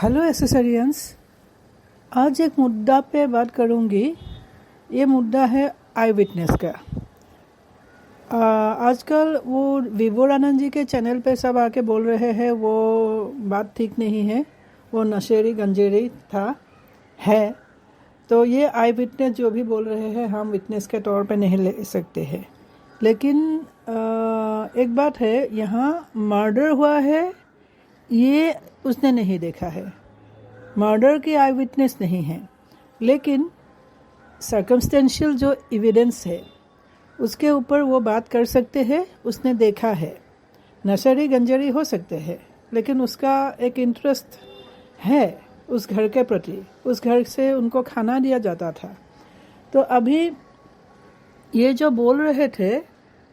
Hello एसेसरियंस। आज एक मुद्दा पे बात करूँगी। ये मुद्दा है आई विटनेस का। आजकल वो विवेकानंद जी के चैनल पे सब आके बोल रहे हैं वो बात ठीक नहीं है, वो नशेड़ी गंजेड़ी था है। तो ये आई विटनेस जो भी बोल रहे हैं हम विटनेस के तौर पे नहीं ले सकते हैं। लेकिन एक बात है, यहाँ मर्डर हुआ है ये उसने नहीं देखा है, मर्डर की आई विटनेस नहीं है, लेकिन सर्कमस्टेंशियल जो एविडेंस है उसके ऊपर वो बात कर सकते हैं। उसने देखा है, नशेड़ी गंजेड़ी हो सकते हैं, लेकिन उसका एक इंटरेस्ट है उस घर के प्रति, उस घर से उनको खाना दिया जाता था। तो अभी ये जो बोल रहे थे,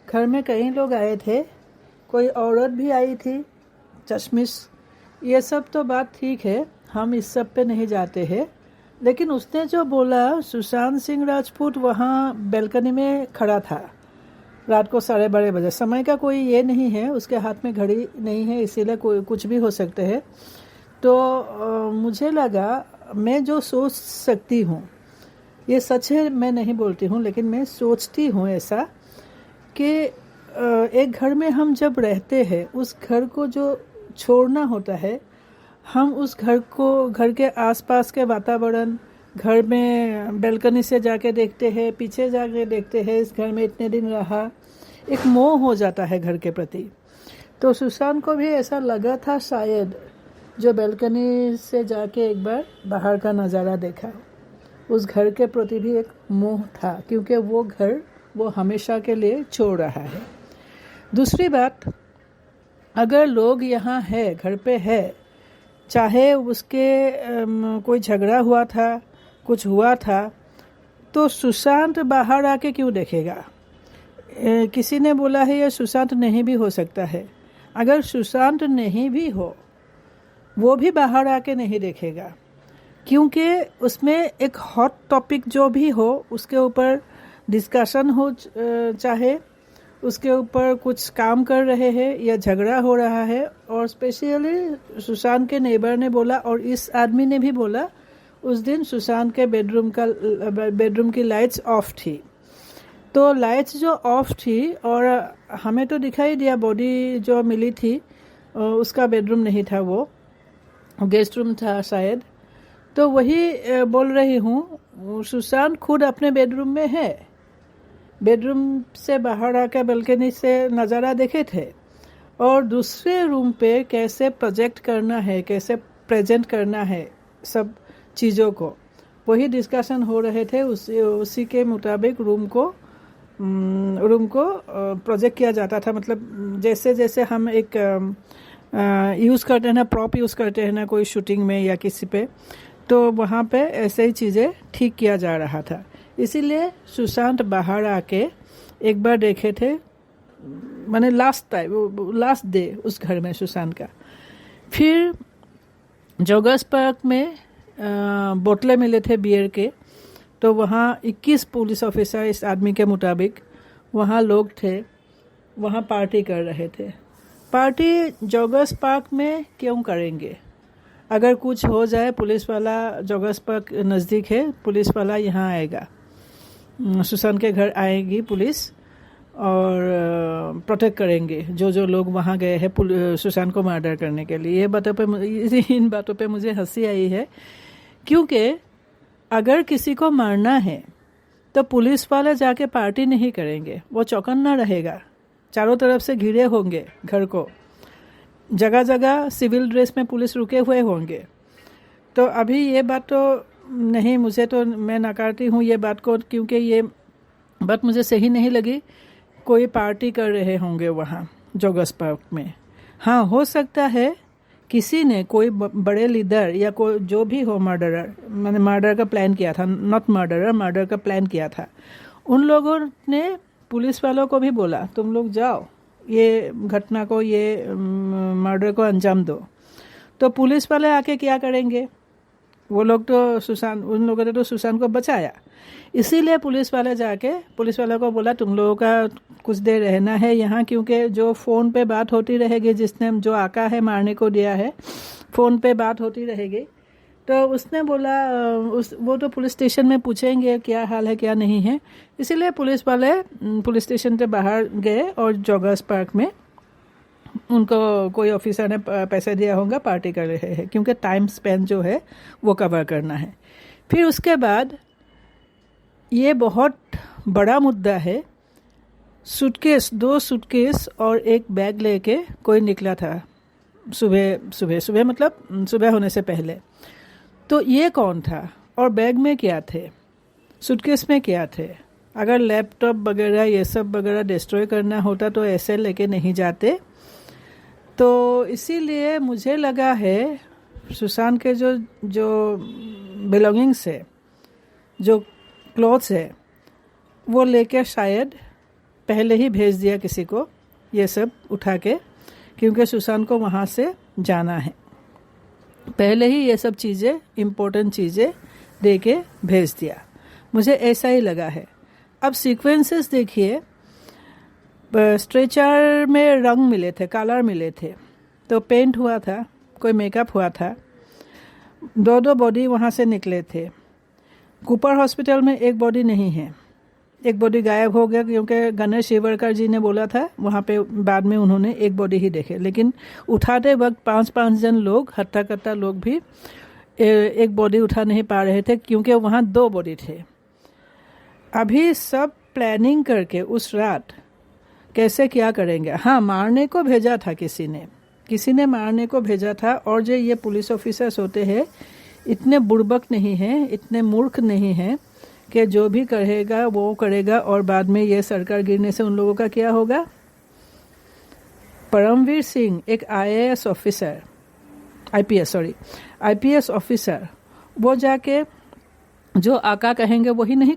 घर में कई लोग आए थे, कोई औरत भी आई थी, चश्मिश, ये सब तो बात ठीक है, हम इस सब पे नहीं जाते हैं। लेकिन उसने जो बोला, सुशांत सिंह राजपूत वहाँ बैल्कनी में खड़ा था रात को 12:30 बजे, समय का कोई ये नहीं है, उसके हाथ में घड़ी नहीं है, इसीलिए कोई कुछ भी हो सकते है। तो मुझे लगा, मैं जो सोच सकती हूँ, ये सच है मैं नहीं बोलती हूँ, लेकिन मैं सोचती हूँ ऐसा कि एक घर में हम जब रहते हैं, उस घर को जो छोड़ना होता है, हम उस घर को, घर के आसपास के वातावरण, घर में बैल्कनी से जाके देखते हैं, पीछे जाके देखते हैं, इस घर में इतने दिन रहा, एक मोह हो जाता है घर के प्रति। तो सुशांत को भी ऐसा लगा था शायद, जो बैल्कनी से जाके एक बार बाहर का नज़ारा देखा, उस घर के प्रति भी एक मोह था, क्योंकि वो घर वो हमेशा के लिए छोड़ रहा है। दूसरी बात, अगर लोग यहाँ है, घर पे है, चाहे उसके कोई झगड़ा हुआ था, कुछ हुआ था, तो सुशांत बाहर आके क्यों देखेगा? किसी ने बोला है ये सुशांत नहीं भी हो सकता है। अगर सुशांत नहीं भी हो, वो भी बाहर आके नहीं देखेगा, क्योंकि उसमें एक हॉट टॉपिक जो भी हो उसके ऊपर डिस्कशन हो, चाहे उसके ऊपर कुछ काम कर रहे हैं या झगड़ा हो रहा है। और स्पेशली सुशांत के नेबर ने बोला, और इस आदमी ने भी बोला, उस दिन सुशांत के बेडरूम की लाइट्स ऑफ थी। तो लाइट्स जो ऑफ थी, और हमें तो दिखाई दिया बॉडी जो मिली थी, उसका बेडरूम नहीं था, वो गेस्ट रूम था शायद। तो वही बोल रही हूँ, सुशांत खुद अपने बेडरूम में है, बेडरूम से बाहर आकर बालकनी से नज़ारा देखे थे, और दूसरे रूम पे कैसे प्रोजेक्ट करना है, कैसे प्रेजेंट करना है सब चीज़ों को, वही डिस्कशन हो रहे थे। उसी के मुताबिक रूम को प्रोजेक्ट किया जाता था। मतलब जैसे जैसे हम एक यूज़ करते हैं ना, प्रॉप यूज़ करते हैं ना कोई शूटिंग में या किसी पे, तो वहाँ पे ऐसे ही चीज़ें ठीक किया जा रहा था। इसीलिए सुशांत बाहर आके एक बार देखे थे, मैंने लास्ट डे उस घर में सुशांत का। फिर जोगर्स पार्क में बोतलें मिले थे बियर के, तो वहाँ 21 पुलिस ऑफिसर इस आदमी के मुताबिक वहाँ लोग थे, वहाँ पार्टी कर रहे थे। पार्टी जोगर्स पार्क में क्यों करेंगे? अगर कुछ हो जाए, पुलिस वाला, जोगर्स पार्क नज़दीक है, पुलिस वाला यहाँ आएगा, सुशांत के घर आएगी पुलिस और प्रोटेक्ट करेंगे जो लोग वहाँ गए हैं सुशांत को मर्डर करने के लिए। इन बातों पे मुझे हंसी आई है, क्योंकि अगर किसी को मारना है तो पुलिस वाले जाके पार्टी नहीं करेंगे, वो चौकन्ना रहेगा, चारों तरफ से घिरे होंगे घर को, जगह जगह सिविल ड्रेस में पुलिस रुके हुए होंगे। तो अभी ये बात तो नहीं, मुझे तो, मैं नकारती हूँ ये बात को, क्योंकि ये बात मुझे सही नहीं लगी। कोई पार्टी कर रहे होंगे वहाँ जोगर्स पार्क में। हाँ, हो सकता है किसी ने, कोई बड़े लीडर या कोई जो भी हो, मर्डरर, मैंने मर्डर का प्लान किया था, नॉट मर्डरर, मर्डर का प्लान किया था, उन लोगों ने पुलिस वालों को भी बोला तुम लोग जाओ, ये घटना को, ये मर्डर को अंजाम दो। तो पुलिस वाले आके क्या करेंगे? वो लोग तो उन लोगों ने तो सुशांत को बचाया, इसीलिए पुलिस वाले को बोला तुम लोगों का कुछ देर रहना है यहाँ, क्योंकि जो फ़ोन पे बात होती रहेगी, जिसने जो आका है मारने को दिया है, फ़ोन पे बात होती रहेगी। तो उसने बोला वो तो पुलिस स्टेशन में पूछेंगे क्या हाल है क्या नहीं है, इसीलिए पुलिस वाले पुलिस स्टेशन से बाहर गए और जॉगर्स पार्क में उनको कोई ऑफिसर ने पैसे दिया होगा, पार्टी कर रहे हैं, क्योंकि टाइम स्पेंड जो है वो कवर करना है। फिर उसके बाद ये बहुत बड़ा मुद्दा है, सूटकेस 2 सूटकेस और एक बैग लेके कोई निकला था सुबह मतलब सुबह होने से पहले। तो ये कौन था और बैग में क्या थे, सूटकेस में क्या थे? अगर लैपटॉप वगैरह ये सब वगैरह डिस्ट्रॉय करना होता तो ऐसे लेके नहीं जाते। तो इसीलिए मुझे लगा है सुशांत के जो बिलोंगिंग्स है, जो क्लॉथ्स है, वो लेकर शायद पहले ही भेज दिया किसी को ये सब उठा के, क्योंकि सुशांत को वहाँ से जाना है। पहले ही ये सब चीज़ें, इम्पोर्टेंट चीज़ें दे के भेज दिया, मुझे ऐसा ही लगा है। अब सीक्वेंसेस देखिए, स्ट्रेचर में रंग मिले थे, कलर मिले थे, तो पेंट हुआ था, कोई मेकअप हुआ था, 2 बॉडी वहाँ से निकले थे। कूपर हॉस्पिटल में एक बॉडी नहीं है, एक बॉडी गायब हो गया, क्योंकि गणेश शिवरकर जी ने बोला था वहाँ पे, बाद में उन्होंने एक बॉडी ही देखे, लेकिन उठाते वक्त 5 जन लोग, हट्टा कट्टा लोग भी एक बॉडी उठा नहीं पा रहे थे, क्योंकि वहाँ 2 बॉडी थे। अभी सब प्लानिंग करके उस रात कैसे क्या करेंगे। हाँ, मारने को भेजा था किसी ने मारने को भेजा था। और जो ये पुलिस ऑफिसर्स होते हैं इतने बुड़बक नहीं हैं, इतने मूर्ख नहीं हैं कि जो भी करेगा वो करेगा और बाद में ये सरकार गिरने से उन लोगों का क्या होगा। परमवीर सिंह एक आईपीएस ऑफिसर, वो जाके जो आका कहेंगे वही नहीं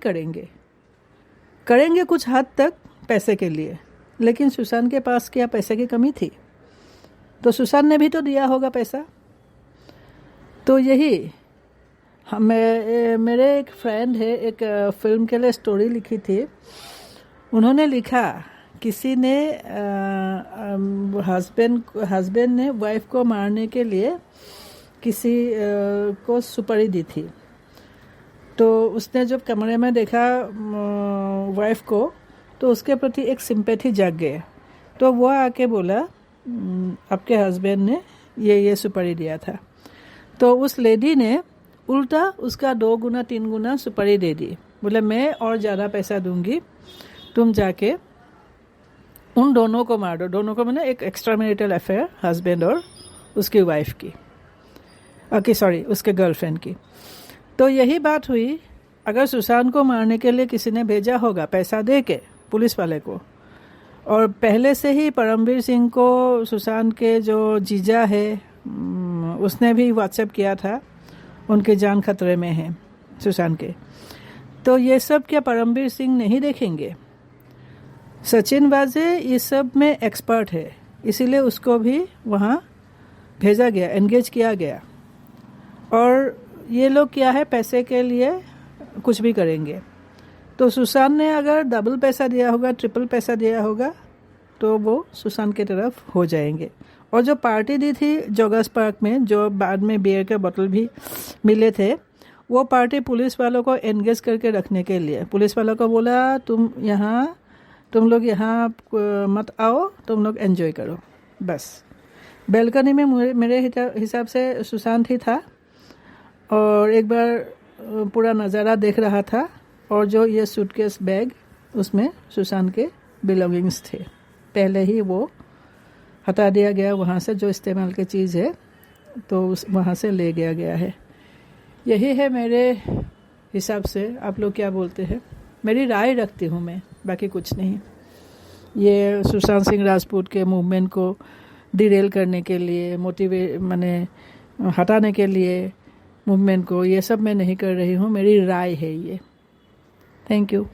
करेंगे कुछ हद तक पैसे के लिए, लेकिन सुशांत के पास क्या पैसे की कमी थी? तो सुशांत ने भी तो दिया होगा पैसा। तो यही मेरे एक फ्रेंड है, एक फिल्म के लिए स्टोरी लिखी थी। उन्होंने लिखा किसी ने हस्बैंड ने वाइफ को मारने के लिए किसी को सुपारी दी थी। तो उसने जब कमरे में देखा वाइफ को, तो उसके प्रति एक सिंपैथी जाग गई। तो वो आके बोला आपके हस्बैंड ने ये सुपारी दिया था। तो उस लेडी ने उल्टा उसका 2 गुना 3 गुना सुपारी दे दी। बोले मैं और ज़्यादा पैसा दूंगी, तुम जाके उन दोनों को मार दो। दोनों को मैंने एक एक्स्ट्रा मैरिटल अफेयर, हस्बैंड और उसकी वाइफ की, उसके गर्लफ्रेंड की। तो यही बात हुई। अगर सुशांत को मारने के लिए किसी ने भेजा होगा पैसा दे के पुलिस वाले को, और पहले से ही परमवीर सिंह को सुशांत के जो जीजा है उसने भी व्हाट्सएप किया था, उनकी जान खतरे में है सुशांत के। तो ये सब क्या परमवीर सिंह नहीं देखेंगे? सचिन वाजे इस सब में एक्सपर्ट है, इसीलिए उसको भी वहाँ भेजा गया, एंगेज किया गया। और ये लोग क्या है, पैसे के लिए कुछ भी करेंगे। तो सुशांत ने अगर डबल पैसा दिया होगा, ट्रिपल पैसा दिया होगा, तो वो सुशांत की तरफ हो जाएंगे। और जो पार्टी दी थी जॉगर्स पार्क में, जो बाद में बियर के बोतल भी मिले थे, वो पार्टी पुलिस वालों को एंगेज करके रखने के लिए। पुलिस वालों को बोला तुम लोग यहाँ मत आओ, तुम लोग एंजॉय करो बस। बैल्कनी में मेरे हिसाब से सुशांत ही था और एक बार पूरा नज़ारा देख रहा था। और जो ये सूटकेस बैग, उसमें सुशांत के बिलोंगिंग्स थे, पहले ही वो हटा दिया गया वहाँ से, जो इस्तेमाल की चीज़ है तो वहाँ से ले गया है। यही है मेरे हिसाब से। आप लोग क्या बोलते हैं? मेरी राय रखती हूँ मैं, बाकी कुछ नहीं। ये सुशांत सिंह राजपूत के मूवमेंट को डिरेल करने के लिए, हटाने के लिए मूवमेंट को, ये सब मैं नहीं कर रही हूँ, मेरी राय है ये। Thank you.